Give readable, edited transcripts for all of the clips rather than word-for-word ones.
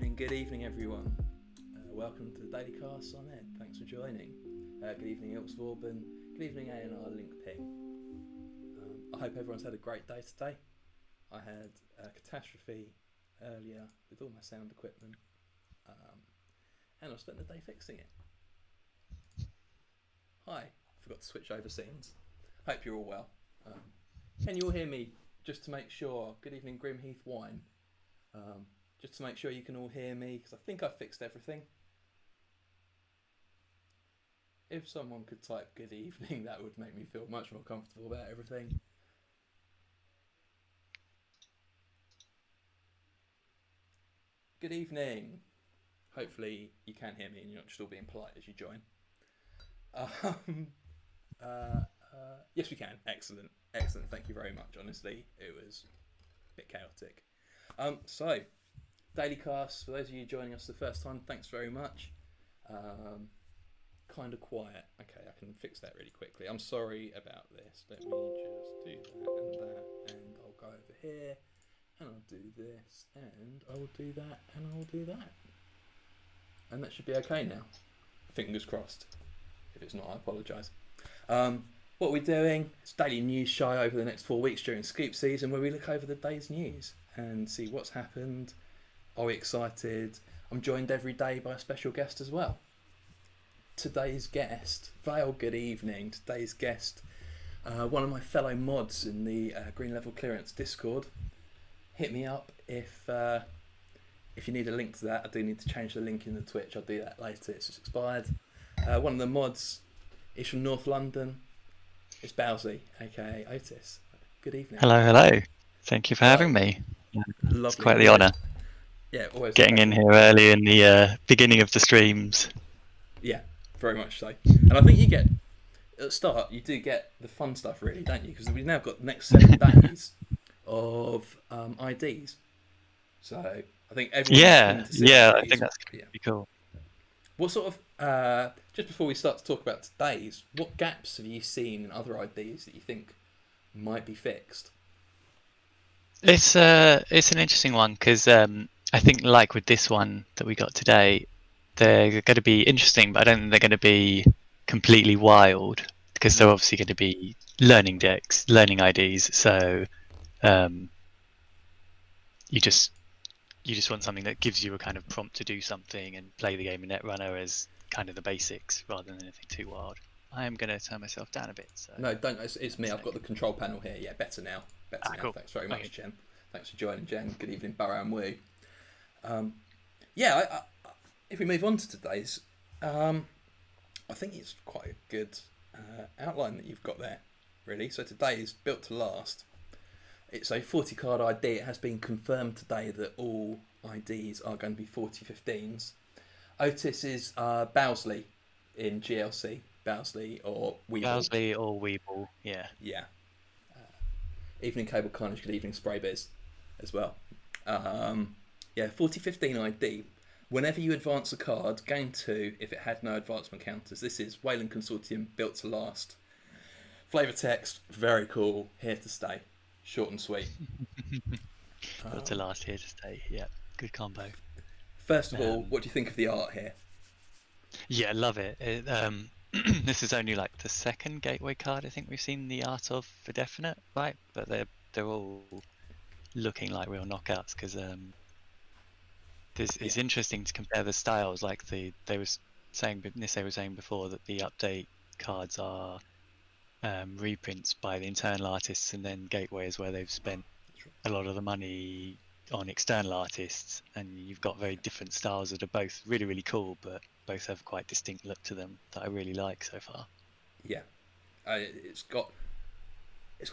Good evening, everyone. Welcome to the Daily Cast on Ed. Thanks for joining. Good evening, Ilksvorb, and good evening, A&R Link Ping. I hope everyone's had a great day today. I had a catastrophe earlier with all my sound equipment, and I spent the day fixing it. Hi, forgot to switch over scenes. Hope you're all well. Can you all hear me? Just to make sure. Good evening, Grimheath Wine. Just to make sure you can all hear me, because I think I've fixed everything. If someone could type good evening, that would make me feel much more comfortable about everything. Good evening. Hopefully you can hear me and you're not just all being polite as you join. Yes, we can. Excellent. Thank you very much. Honestly, it was a bit chaotic. So, Daily Cast, for those of you joining us the first time, thanks very much. Kind of quiet. Okay, I can fix that really quickly. I'm sorry about this. Let me just do that, and I'll go over here, and I'll do this, and I'll do that, and I'll do that. And that should be okay now. Fingers crossed. If it's not, I apologise. What we're doing is a daily news show over the next 4 weeks during Scoop season, where we look over the day's news and see what's happened. Are we excited? I'm joined every day by a special guest as well. Today's guest, Vale, good evening. Today's guest, one of my fellow mods in the Green Level Clearance Discord. Hit me up if you need a link to that. I do need to change the link in the Twitch. I'll do that later. It's just expired. One of the mods is from North London. It's Bowsley, aka Otis. Good evening. Hello. Thank you for having me. Lovely. It's quite the honour. Yeah, always getting in here early in the beginning of the streams. Yeah, very much so. And I think you get, at the start, you do get the fun stuff really, don't you? Because we've now got the next 7 days of IDs. So I think everyone's keen to see I IDs. think that's pretty cool. What sort of, just before we start to talk about today's, what gaps have you seen in other IDs that you think might be fixed? It's an interesting one because I think like with this one that we got today, they're going to be interesting, but I don't think they're going to be completely wild because they're obviously going to be learning decks, learning IDs. So you just want something that gives you a kind of prompt to do something and play the game in Netrunner as kind of the basics rather than anything too wild. I am going to turn myself down a bit. So no, don't. It's me. I've got the control panel here. Yeah, better now. Cool. Thanks very much, Okay. Jen. Thanks for joining, Jen. Good evening, Barrow and Woo. If we move on to today's, I think it's quite a good outline that you've got there, really. So today is built to last. It's a 40 card ID. It has been confirmed today that all IDs are going to be 40-15s. Otis is Bowsley in GLC. Bowsley or Weeble. Bowsley or Weeble, yeah. Yeah. Evening Cable Carnage, good evening Spray Biz as well. 40-15 ID. Whenever you advance a card, game 2, if it had no advancement counters, this is Wayland Consortium, built to last. Flavour text, very cool, here to stay. Short and sweet. Built to last, here to stay, yeah. Good combo. First of all, what do you think of the art here? Yeah, love it. This is only like the second gateway card I think we've seen the art of for definite, right? But they're all looking like real knockouts because it's interesting to compare the styles. Like Nisse was saying before that the update cards are reprints by the internal artists, and then gateway is where they've spent a lot of the money on external artists, and you've got very different styles that are both really, really cool, but both have quite distinct look to them that I really like so far. Yeah, it's got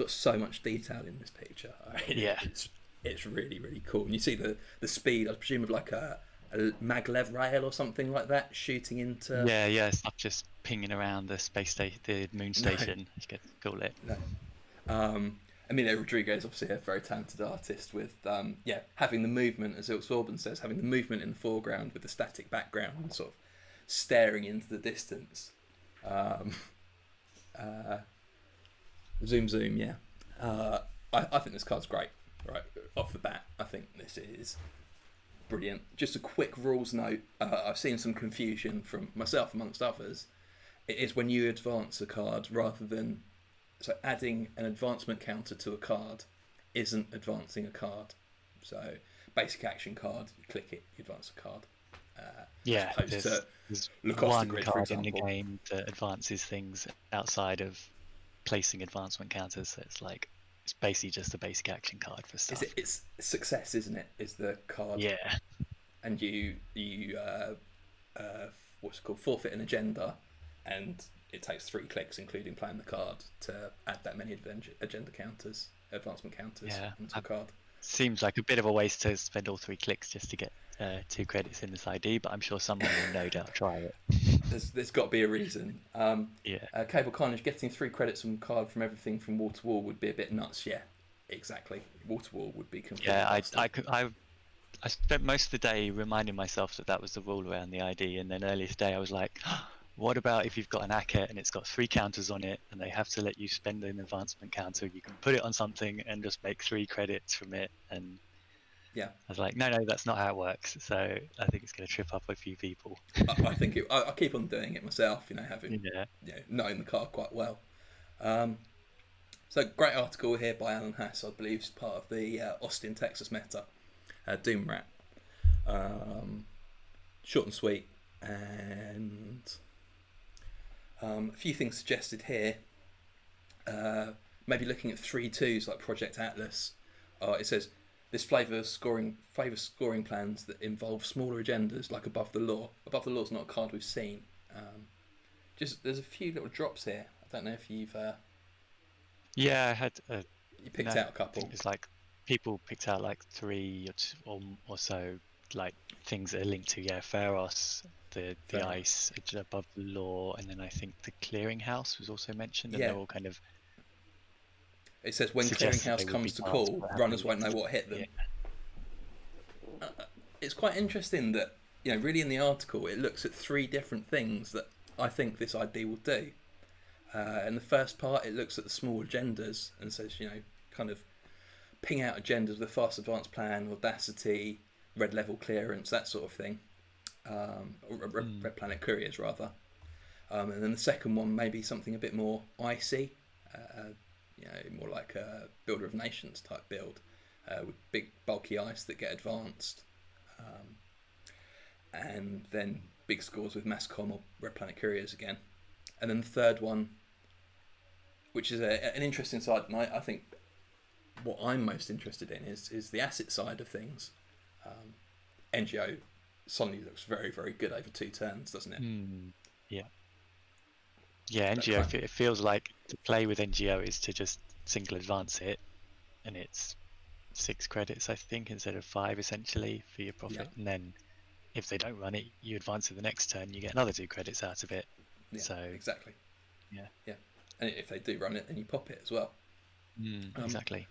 so much detail in this picture. It's really, really cool. And you see the speed, I presume, of like a maglev rail or something like that, shooting into. Yeah, it's not just pinging around the space station, the moon station. You could call it. No. Emilio Rodriguez, obviously a very talented artist with, having the movement, as Ilks Orban says, having the movement in the foreground with the static background and sort of staring into the distance. Zoom, yeah. I think this card's great, right off the bat. I think this is brilliant. Just a quick rules note. I've seen some confusion from myself amongst others. It is when you advance a card rather than... So adding an advancement counter to a card isn't advancing a card. So basic action card, you click it, you advance a card. Yeah, as opposed to there's Lacoste one Grid, for card in the example. game that advances things outside of placing advancement counters. So it's basically just a basic action card for stuff. It's success, isn't it? Is the card. Yeah. And you what's it called, forfeit an agenda, and it takes 3 clicks, including playing the card, to add that many agenda counters, advancement counters into a card. Seems like a bit of a waste to spend all 3 clicks just to get 2 credits in this ID, but I'm sure someone will no doubt try it. There's got to be a reason. Cable Carnage, getting 3 credits from card from everything from wall to wall would be a bit nuts. Yeah, exactly. Wall to wall would be completely I spent most of the day reminding myself that was the rule around the ID, and then earlier today I was like, what about if you've got an Acket and it's got 3 counters on it and they have to let you spend an advancement counter, you can put it on something and just make 3 credits from it. And yeah, I was like, no, that's not how it works. So I think it's going to trip up a few people. I think I keep on doing it myself, having knowing the card quite well. So great article here by Alan Hass, I believe is part of the Austin, Texas meta, Doom Rat. Short and sweet, and a few things suggested here. Maybe looking at 3/2s like Project Atlas. It says this favours scoring plans that involve smaller agendas like Above the Law. Above the Law is not a card we've seen. There's a few little drops here. I don't know if you've. Yeah, I had. You picked out a couple. It's like people picked out like 3 or so like things that are linked to Pharos, the ice Above the Law, and then I think the Clearinghouse was also mentioned, and they're all kind of. It says when Clearinghouse comes to call, runners won't know what hit them. Yeah. It's quite interesting that really in the article it looks at 3 different things that I think this ID will do. In the first part, it looks at the small agendas and says kind of ping out agendas with a fast advance plan, audacity, red level clearance, that sort of thing. Red planet couriers rather. And then the second one maybe something a bit more icy, more like a Builder of Nations type build, with big bulky ice that get advanced, and then big scores with Masscom or red planet couriers again. And then the third one, which is an interesting side, and I think what I'm most interested in is the asset side of things. NGO suddenly looks very, very good over 2 turns, doesn't it? Yeah, NGO, it feels like to play with NGO is to just single advance it, and it's 6 credits, I think, instead of 5 essentially for your profit. And then if they don't run it, you advance it the next turn, you get another 2 credits out of it. Yeah, so exactly. Yeah. And if they do run it, then you pop it as well. Exactly.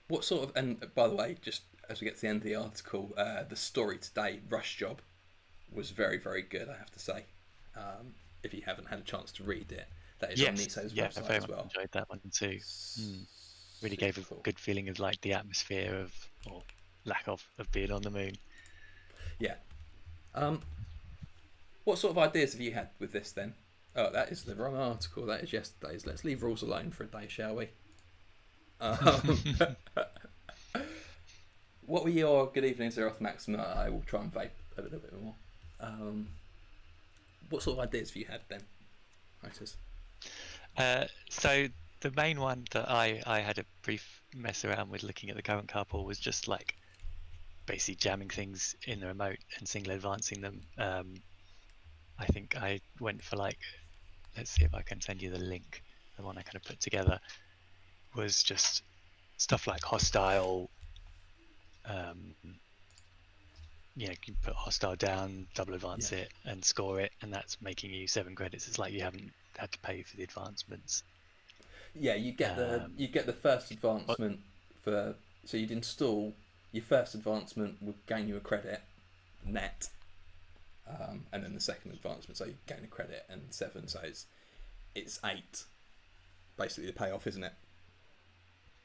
What sort of, and by the way, just as we get to the end of the article, the story today, Rush Job, was very, very good, I have to say. If you haven't had a chance to read it, that is on Niso's website I very as well. much enjoyed that one too. Really gave a good feeling of like the atmosphere of, or lack of being on the moon. Yeah. What sort of ideas have you had with this then? Oh, that is the wrong article. That is yesterday's. Let's leave rules alone for a day, shall we? What were your good evening, Zeroth Maxima? I will try and vape a little bit more. What sort of ideas have you had then, Isis? So the main one that I had a brief mess around with looking at the current couple was just like basically jamming things in the remote and single advancing them. I think I went for like, let's see if I can send you the link. The one I kind of put together was just stuff like hostile. You can put hostile down, double advance it, and score it, and that's making you 7 credits. It's like you haven't had to pay for the advancements. Yeah, you get the first advancement for, so you'd install your first advancement would gain you a credit net, and then the second advancement, so you gain a credit and 7, so it's 8. Basically, the payoff, isn't it?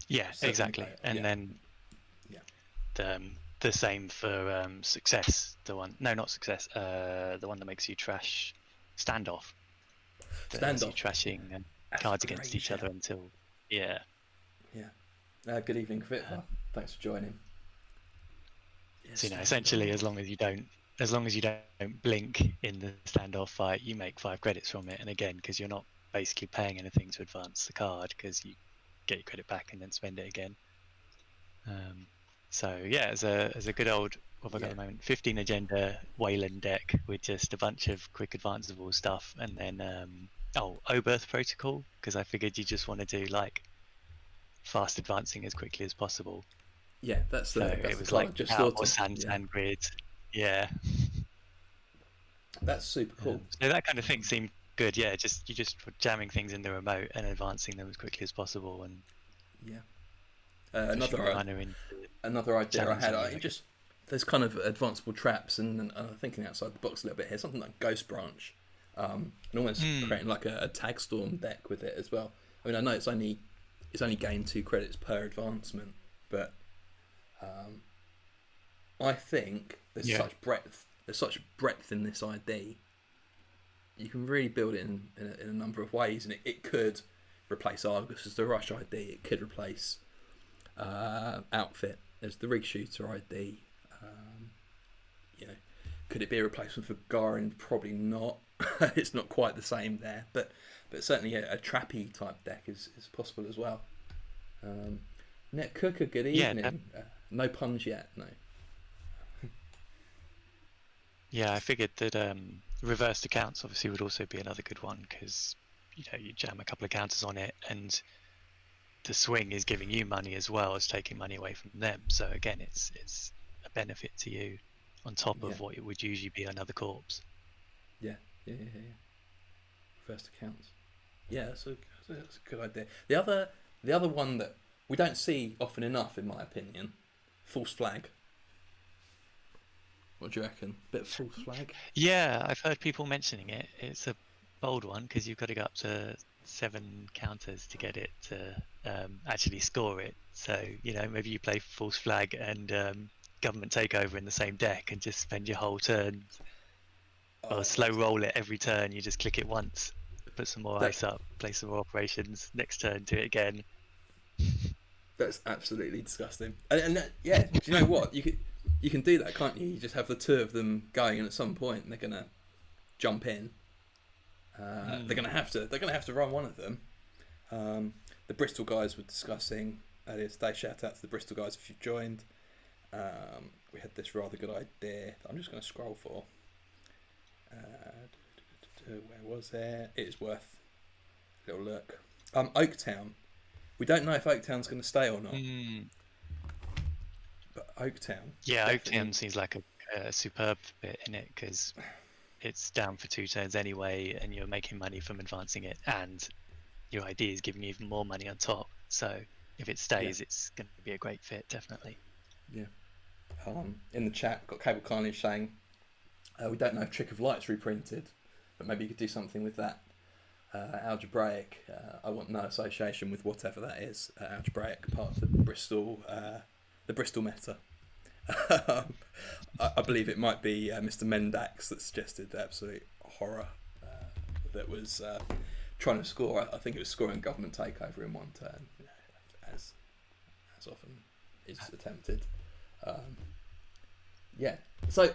Yeah, exactly. And then the same for success. The one, no, not success. The one that makes you trash standoff. That has you Standoff. trashing That's cards a against great each other shout. until, yeah. Good evening, Uh, Kvitva. Thanks for joining. Yeah, so essentially, standoff. as long as you don't blink in the standoff fight, you make 5 credits from it. And again, because you're not basically paying anything to advance the card, because you get your credit back and then spend it again. So yeah, as a good old, what have I got at the moment? 15 agenda Wayland deck with just a bunch of quick advanceable stuff, and then Oberth protocol, because I figured you just want to do like fast advancing as quickly as possible. Yeah, that's So the it was card like I just out thought or of. Yeah, sand grid. Yeah. that's super cool. So that kind of thing seemed good. Yeah, you just were jamming things in the remote and advancing them as quickly as possible and Yeah. pushing your mana into Another idea I had. challenging you, I guess. Just there's kind of advanceable traps, and I'm thinking outside the box a little bit here. Something like Ghost Branch, and almost creating like a tag storm deck with it as well. I mean, I know it's only gained 2 credits per advancement, but I think there's such breadth. There's such breadth in this ID. You can really build it in a number of ways, and it could replace Argus as the Rush ID. It could replace Outfit as the Rig Shooter ID. Could it be a replacement for Garin? Probably not. It's not quite the same there, but certainly a trappy type deck is possible as well. Net Cooker, good evening. No puns yet, no. Yeah, I figured that reversed accounts obviously would also be another good one, because you jam a couple of counters on it, and the swing is giving you money as well as taking money away from them. So again, it's a benefit to you on top of what it would usually be another corpse. Yeah. Reversed accounts. Yeah, that's a good idea. The other one that we don't see often enough, in my opinion, False Flag. What do you reckon? Bit of False Flag? Yeah, I've heard people mentioning it. It's a bold one, because you've got to go up to 7 counters to get it to actually score it. So maybe you play False Flag and Government Takeover in the same deck and just spend your whole turn, or slow roll it every turn. You just click it once, put some more ice up, play some more operations. Next turn, do it again. That's absolutely disgusting. And do you know what? You can do that, can't you? You just have the 2 of them going, and at some point they're gonna jump in. They're gonna have to run one of them. The Bristol guys were discussing earlier today. Shout out to the Bristol guys if you've joined. We had this rather good idea that I'm just going to scroll for. Where was it? It is worth a little look. Oaktown. We don't know if Oaktown's going to stay or not. But Oaktown. Yeah, Oaktown seems like a superb bit in it, because it's down for 2 turns anyway, and you're making money from advancing it, and your idea is giving you even more money on top. So if it stays, it's going to be a great fit, definitely. Yeah. In the chat, got Cable Carnage saying, we don't know if Trick of Light's reprinted, but maybe you could do something with that. Algebraic, I want no association with whatever that is. Algebraic, part of the Bristol meta. I believe it might be Mr. Mendax that suggested the absolute horror that was trying to score. I think it was scoring Government Takeover in 1 turn, as often is attempted. So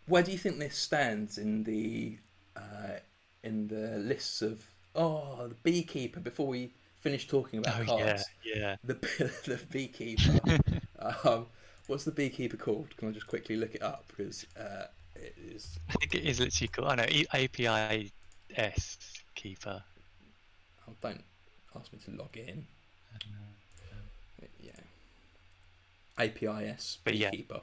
where do you think this stands in the lists of the Beekeeper? Before we finish talking about cards, the Beekeeper. What's the Beekeeper called? Can I just quickly look it up, because it is. I think it is literally called. I know APIS Keeper. Oh, don't ask me to log in. APIS Beekeeper.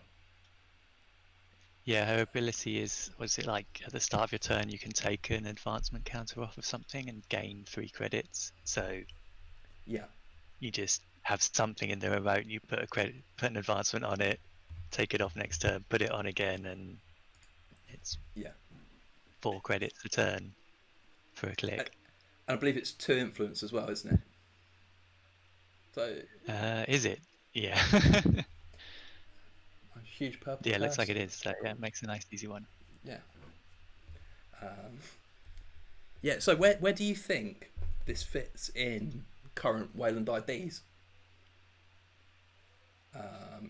Yeah, her ability is, was it like at the start of your turn you can take an advancement counter off of something and gain 3 credits. So you just have something in the remote, you put an advancement on it, take it off next turn, put it on again, and it's 4 credits a turn for a click. And I believe it's 2 influence as well, isn't it? So is it? Yeah. huge purple Yeah, it looks like cursor. it is. So yeah, it makes a nice easy one. Yeah. Yeah. So where do you think this fits in current Wayland IDs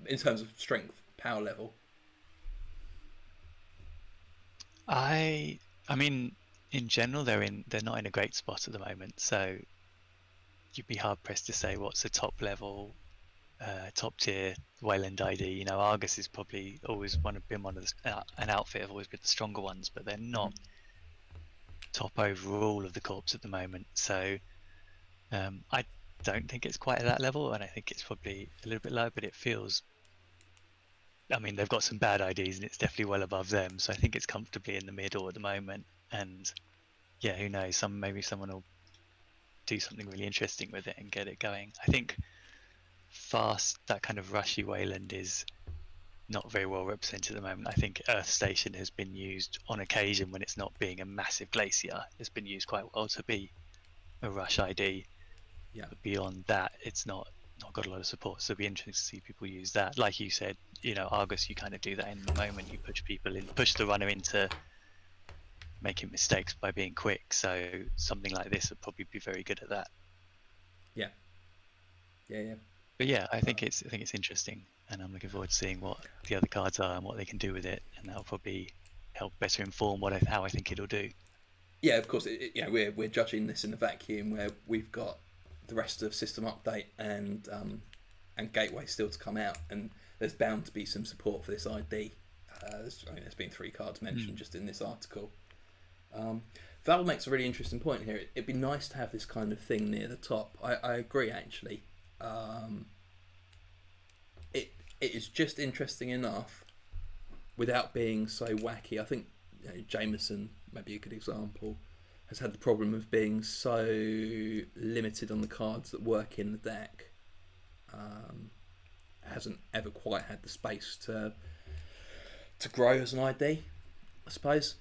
in terms of strength, power level? I mean, in general, they're not in a great spot at the moment. So you'd be hard pressed to say what's the top level, top tier Wayland ID. You know, Argus is probably always been one of an outfit have always been the stronger ones, but they're not top overall of the corps at the moment. So I don't think it's quite at that level, and I think it's probably a little bit low, but it feels. I mean, they've got some bad IDs, and it's definitely well above them. So I think it's comfortably in the middle at the moment. And yeah, who knows? Maybe someone will do something really interesting with it and get it going. I think fast, that kind of rushy Wayland is not very well represented at the moment. I think Earth Station has been used on occasion when it's not being a massive glacier. It's been used quite well to be a rush ID. Yeah. But beyond that, it's not got a lot of support. So it'll be interesting to see people use that. Like you said, you know, Argus, you kind of do that in the moment. You push the runner into making mistakes by being quick. So something like this would probably be very good at that. Yeah. Yeah. Yeah. But yeah, I think it's interesting, and I'm looking forward to seeing what the other cards are and what they can do with it, and that'll probably help better inform how I think it'll do. Yeah, of course. We're judging this in a vacuum where we've got the rest of System Update and Gateway still to come out, and there's bound to be some support for this ID. There's been 3 cards mentioned just in this article. Val makes a really interesting point here. It'd be nice to have this kind of thing near the top. I agree, actually. It is just interesting enough without being so wacky. I think Jameson, maybe a good example, has had the problem of being so limited on the cards that work in the deck. Hasn't ever quite had the space to grow as an ID, I suppose.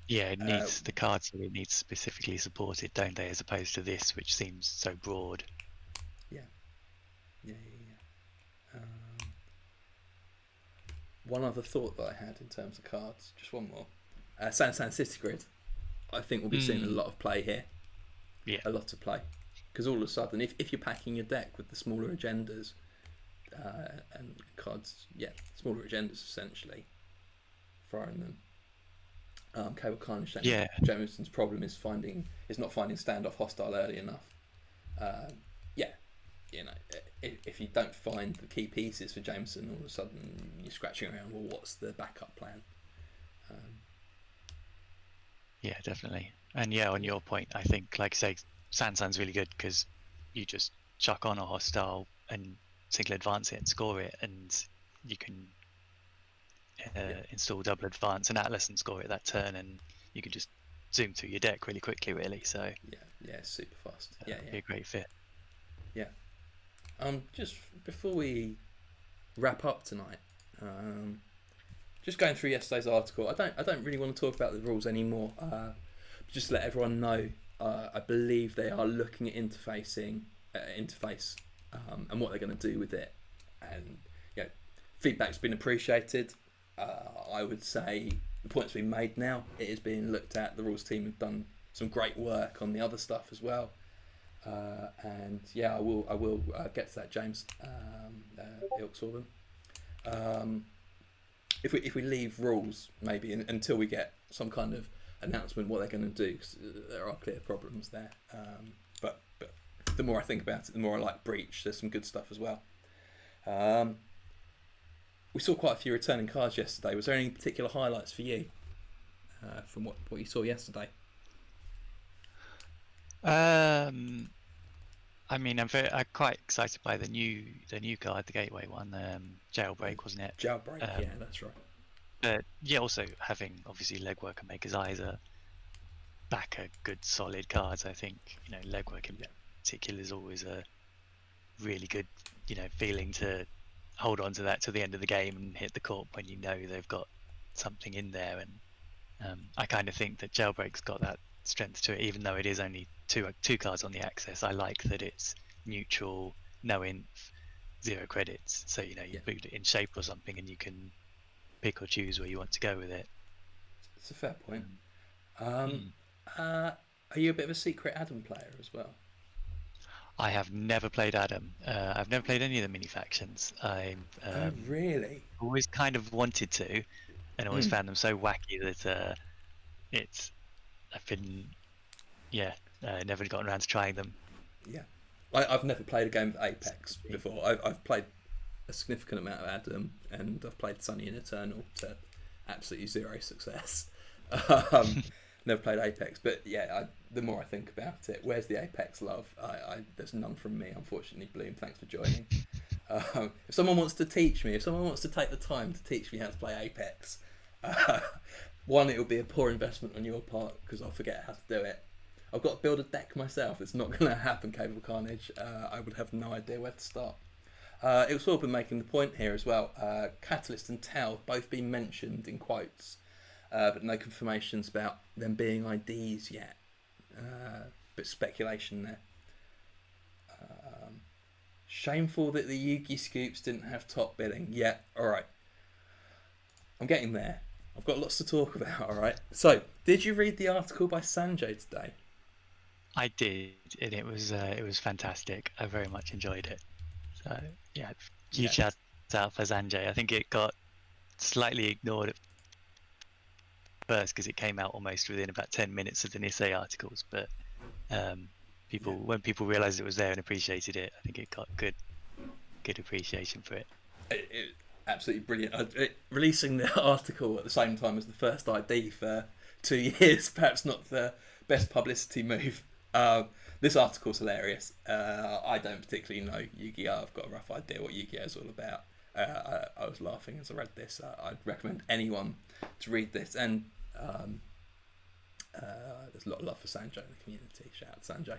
Yeah, it needs the cards that it needs specifically supported, don't they? As opposed to this, which seems so broad. Yeah. One other thought that I had in terms of cards, just one more. San City Grid, I think we'll be seeing a lot of play here. Yeah. A lot of play. Because all of a sudden, if you're packing your deck with the smaller agendas and cards, smaller agendas essentially, firing them. Cable Carnage. Jameson's problem is not finding standoff hostile early enough. If you don't find the key pieces for Jameson, all of a sudden you're scratching around. Well, what's the backup plan? Yeah, definitely. And yeah, on your point, I think, like I say, Sansan's really good because you just chuck on a hostile and single advance it and score it, and you can install double advance and Atlas and score it that turn, and you can just zoom through your deck really quickly, really. So super fast. Be a great fit. Yeah. Just before we wrap up tonight, just going through yesterday's article, I don't really want to talk about the rules anymore. Just to let everyone know, I believe they are looking at interface and what they're going to do with it, and feedback's been appreciated. I would say the point's been made now. It is being looked at. The rules team have done some great work on the other stuff as well. And I will get to that, James. Ilksorben. If we leave rules maybe until we get some kind of announcement what they're going to do, because there are clear problems there. But the more I think about it, the more I like Breach. There's some good stuff as well. We saw quite a few returning cards yesterday. Was there any particular highlights for you from what you saw yesterday? I mean, I'm quite excited by the new card, the Gateway one, Jailbreak, wasn't it? Jailbreak, that's right. But also having obviously Legwork and Maker's Eyes back are good solid cards. I think Legwork in particular is always a really good feeling to hold on to that till the end of the game and hit the court when they've got something in there. And I kind of think that Jailbreak's got that strength to it, even though it is only two cards on the access. I like that it's neutral, no inf, 0 credits. So you Yeah, put it in shape or something, and you can pick or choose where you want to go with it. it's a fair point. Um, Um, hmm. are you a bit of a secret Adam player as well? I have never played Adam. I've never played any of the mini factions. I Oh, really? always kind of wanted to, and always Mm, found them so wacky that it's I've been yeah never gotten around to trying them. yeah. I've never played a game of Apex before. I've played a significant amount of Adam, and I've played Sunny and Eternal to absolutely zero success. um, never played Apex, but yeah, the more I think about it, where's the Apex love? There's none from me, unfortunately. Bloom, thanks for joining. If someone wants to teach me, if someone wants to take the time to teach me how to play Apex, uh, one, it will be a poor investment on your part because I'll forget how to do it. I've got to build a deck myself. It's not going to happen, Cable Carnage. I would have no idea where to start. It was sort of been making the point here as well. Catalyst and Tau both been mentioned in quotes, but no confirmations about them being IDs yet. But speculation there. Shameful that the Yugi scoops didn't have top billing. Yeah, alright. I'm getting there. I've got lots to talk about, alright? So, did you read the article by Sanjay today? I did, and it was fantastic. I very much enjoyed it. So yeah, huge Yeah. shout out for Sanjay. I think it got slightly ignored at first because it came out almost within about 10 minutes of the Nisei articles, but um, Yeah. when people realised it was there and appreciated it, I think it got good appreciation for it. It absolutely brilliant. Releasing the article at the same time as the first ID for 2 years, perhaps not the best publicity move. This article's hilarious. I don't particularly know Yu-Gi-Oh! I've got a rough idea what Yu-Gi-Oh! Is all about. I was laughing as I read this. I'd recommend anyone to read this. And there's a lot of love for Sanjay in the community. Shout out to Sanjay.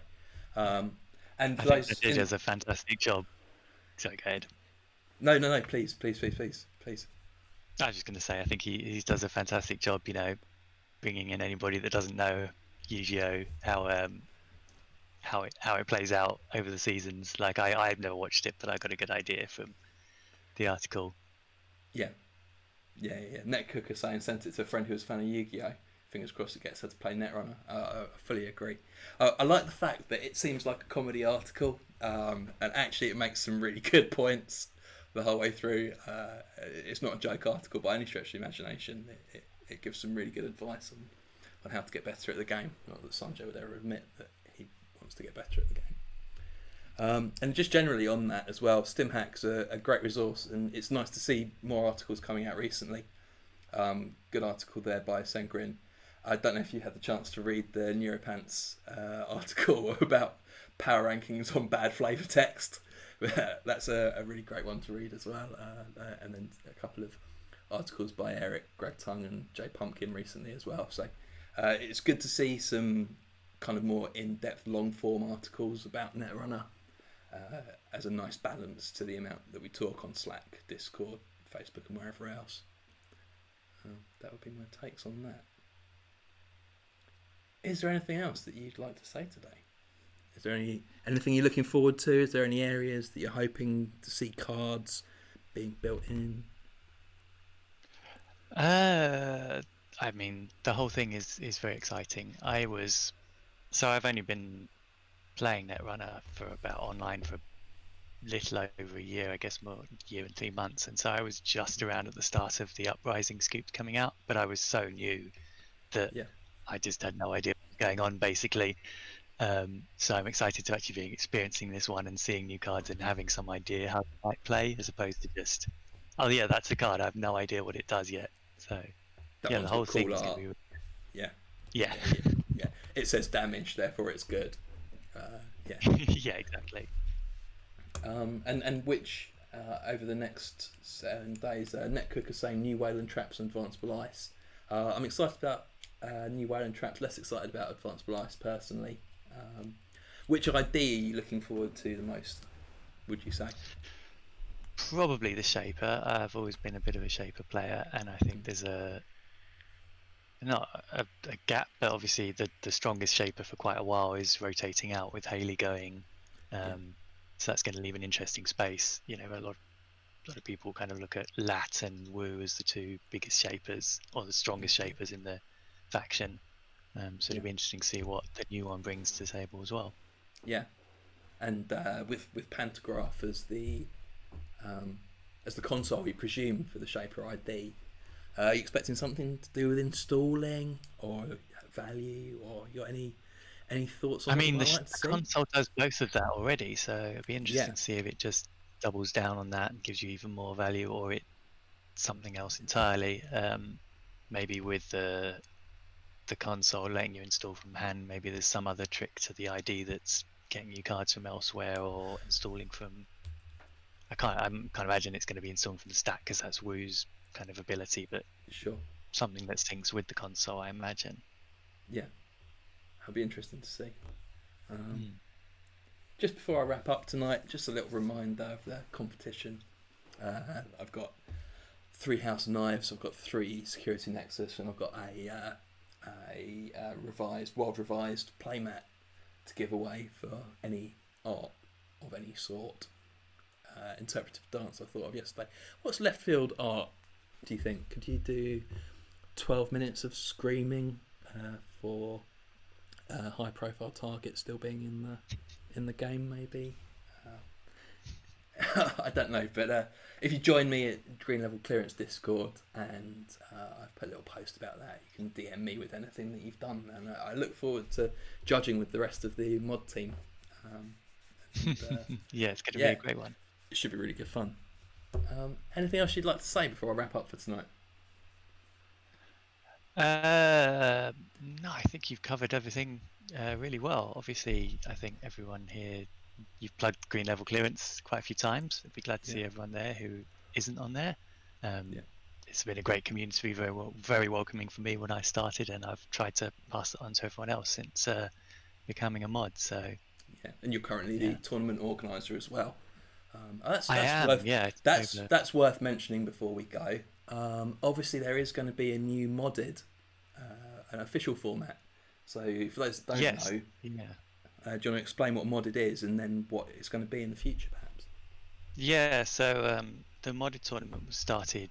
And I for think those Sanjay does a fantastic job. So go ahead. no, please, please, please, please, please. I was just going to say, I think he does a fantastic job, bringing in anybody that doesn't know Yu-Gi-Oh! How it plays out over the seasons. Like I've never watched it, but I got a good idea from the article. Yeah, yeah. Netcooker saying sent it to a friend who was a fan of Yu-Gi-Oh! Fingers crossed it gets her to play Netrunner. I fully agree. I like the fact that it seems like a comedy article, and actually it makes some really good points the whole way through. It's not a joke article by any stretch of the imagination. It gives some really good advice on how to get better at the game. Not that Sanjay would ever admit that he wants to get better at the game. And just generally on that as well, StimHack's a great resource, and it's nice to see more articles coming out recently. Good article there by Sengrin. I don't know if you had the chance to read the Neuropants article about power rankings on bad flavour text. That's a really great one to read as well. And then a couple of articles by Eric, Greg Tung, and Jay Pumpkin recently as well. So it's good to see some kind of more in-depth, long-form articles about Netrunner as a nice balance to the amount that we talk on Slack, Discord, Facebook, and wherever else. That would be my takes on that. Is there anything else that you'd like to say today? Is there anything you're looking forward to? Is there any areas that you're hoping to see cards being built in? I mean, the whole thing is very exciting. I've only been playing Netrunner for about online for a little over a year, I guess more year and 3 months, and so I was just around at the start of the Uprising scoops coming out, but I was so new that Yeah, I just had no idea what was going on basically. So I'm excited to actually be experiencing this one and seeing new cards and having some idea how it might play, as opposed to just, oh yeah, that's a card. I have no idea what it does yet. So that yeah, the one's whole got thing cool is going to art. be Yeah, yeah, yeah. It says damage, therefore it's good. Yeah. yeah, exactly. And which over the next 7 days, Netcook is saying new Wayland traps and advanceable ice. I'm excited about new Wayland traps. Less excited about advanceable ice personally. Which ID are you looking forward to the most? Would you say? Probably the Shaper. I've always been a bit of a Shaper player, and I think there's not a gap, but obviously the strongest Shaper for quite a while is rotating out with Haley going. Yeah. So that's going to leave an interesting space. You know, a lot of people kind of look at Lat and Wu as the two biggest shapers or the strongest shapers in the faction. So Yeah. it'll be interesting to see what the new one brings to the table as well. Yeah, and with Pantograph as the console, we presume for the Shaper ID. Are you expecting something to do with installing or value, or you got any thoughts on I what you mean, might like to the see? console does both of that already, so it'll be Yeah, interesting to see if it just doubles down on that and gives you even more value, or it's something else entirely. Maybe with the console letting you install from hand, maybe there's some other trick to the ID that's getting you cards from elsewhere or installing from. I can't imagine it's going to be installing from the stack because that's Wu's kind of ability, but sure. something that syncs with the console, I imagine. Yeah, that'll be interesting to see. Um, Mm. just before I wrap up tonight, just a little reminder of the competition. I've got 3 House Knives, I've got 3 Security Nexus, and I've got a world revised playmat to give away for any art of any sort. Interpretive dance I thought of yesterday. What's left field art, do you think? Could you do 12 minutes of screaming for high profile targets still being in the game, maybe? I don't know, but if you join me at Green Level Clearance Discord, and I've put a little post about that, you can DM me with anything that you've done, and I look forward to judging with the rest of the mod team. Yeah, it's going to be Yeah, a great one. it should be really good fun. Anything else you'd like to say before I wrap up for tonight? No, I think you've covered everything really well. Obviously, I think everyone here, you've plugged Green Level Clearance quite a few times. I'd be glad to see everyone there who isn't on there. It's been a great community, very welcoming for me when I started, and I've tried to pass it on to everyone else since becoming a mod. So yeah, and you're currently the tournament organizer as well. That's I am, worth, yeah. that's worth mentioning before we go. Obviously, there is going to be a new modded, an official format. So for those that don't know, do you want to explain what modded is and then what it's going to be in the future, perhaps? Yeah, so the modded tournament was started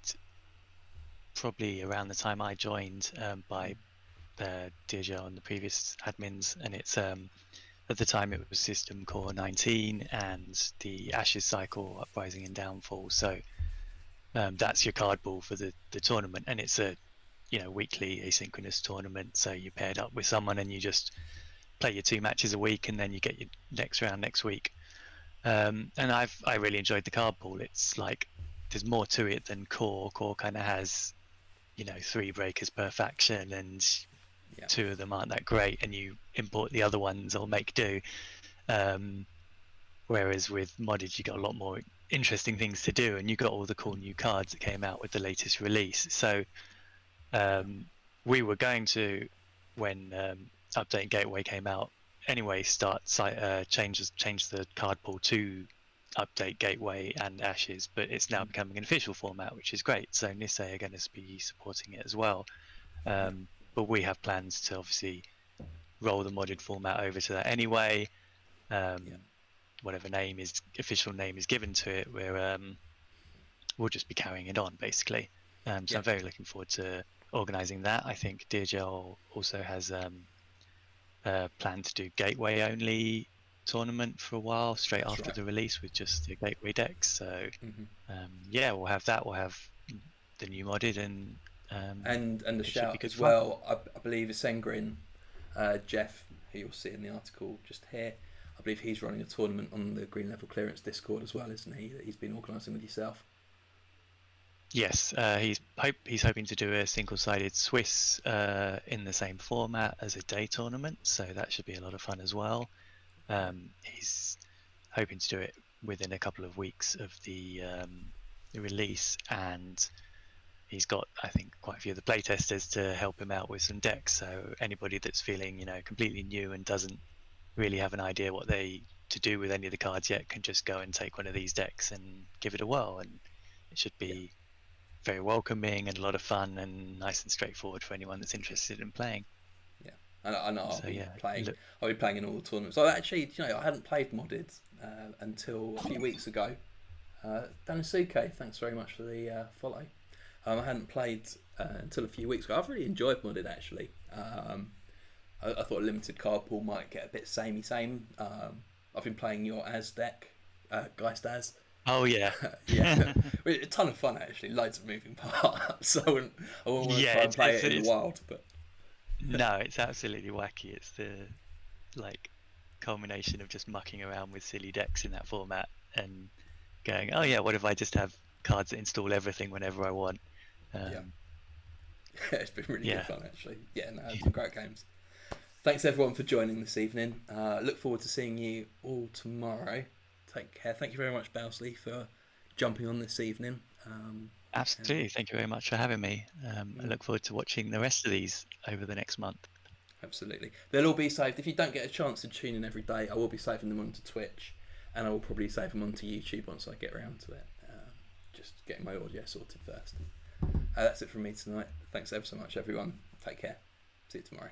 probably around the time I joined by Deja and the previous admins, and it's at the time it was System Core 19 and the Ashes cycle, Uprising and Downfall. So that's your card pool for the tournament, and it's a weekly asynchronous tournament. So you're paired up with someone and you just play your 2 matches a week, and then you get your next round next week. And I really enjoyed the card pool. It's like there's more to it than Core. Core kind of has 3 breakers per faction, and 2 of them aren't that great, and you import the other ones or make do. Whereas with modded, you got a lot more interesting things to do, and you got all the cool new cards that came out with the latest release. So we were going to, when Update Gateway came out anyway, change the card pool to Update Gateway and Ashes, but it's now becoming an official format, which is great. So Nisei are going to be supporting it as well. But we have plans to obviously roll the modded format over to that anyway. Whatever official name is given to it, we'll just be carrying it on basically. So I'm very looking forward to organising that. I think DHL also has a plan to do gateway only tournament for a while straight after the release with just the gateway decks. So we'll have that. We'll have the new modded and the shout as fun. well. I believe Sengrin, Jeff, who you'll see in the article just here. I believe he's running a tournament on the Green Level Clearance Discord as well, isn't he? That he's been organising with yourself. Yes, he's hoping to do a single-sided Swiss in the same format as a day tournament, so that should be a lot of fun as well. He's hoping to do it within a couple of weeks of the release, and he's got, I think, quite a few of the playtesters to help him out with some decks. So anybody that's feeling, completely new and doesn't really have an idea what to do with any of the cards yet can just go and take one of these decks and give it a whirl, and it should be very welcoming and a lot of fun and nice and straightforward for anyone that's interested in playing. Yeah, I know So yeah, I'll be playing in all the tournaments. I actually, I hadn't played modded until a few weeks ago. Danusuke, thanks very much for the follow. I hadn't played until a few weeks ago. I've really enjoyed modded actually. I thought limited card pool might get a bit samey. I've been playing your Az deck, Geist Az. oh yeah, Yeah, a ton of fun actually. Loads of moving parts. So I wouldn't want to yeah. try and play it in the wild, but No, it's absolutely wacky. It's the like culmination of just mucking around with silly decks in that format and going, oh yeah, what if I just have cards that install everything whenever I want? yeah, it's been really yeah. good fun actually. Yeah, no, some great games. Thanks everyone for joining this evening. Look forward to seeing you all tomorrow. Take care. Thank you very much, Bowsley, for jumping on this evening. Absolutely. Thank you very much for having me. I look forward to watching the rest of these over the next month. Absolutely. They'll all be saved. If you don't get a chance to tune in every day, I will be saving them onto Twitch, and I will probably save them onto YouTube once I get around to it. Just getting my audio sorted first. That's it from me tonight. Thanks ever so much, everyone. Take care. See you tomorrow.